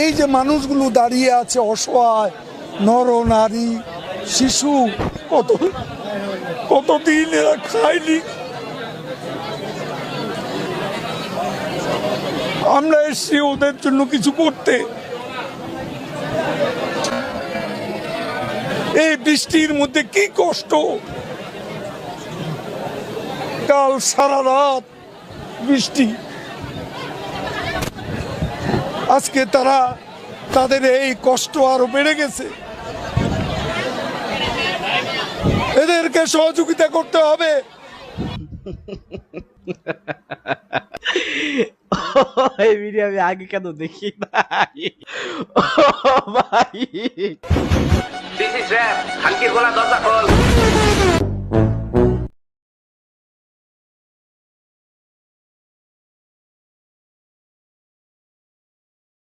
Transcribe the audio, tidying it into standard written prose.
এই যে মানুষগুলো দাঁড়িয়ে আছে অসহায়, নর নারী শিশু, কতদিন এরা খায়নি। আমরা এসছি ওদের জন্য কিছু করতে। এই বৃষ্টির মধ্যে কি কষ্ট, কাল সারা রাত বৃষ্টি, আজকে তাদের এই কষ্ট আরো বেড়ে গেছে। এদেরকে সহযোগিতা করতে হবে। এই ভিডিও আমি আগে কেন দেখি নাই? ভাই This is rap. খানকির গোলা দরজা খোল।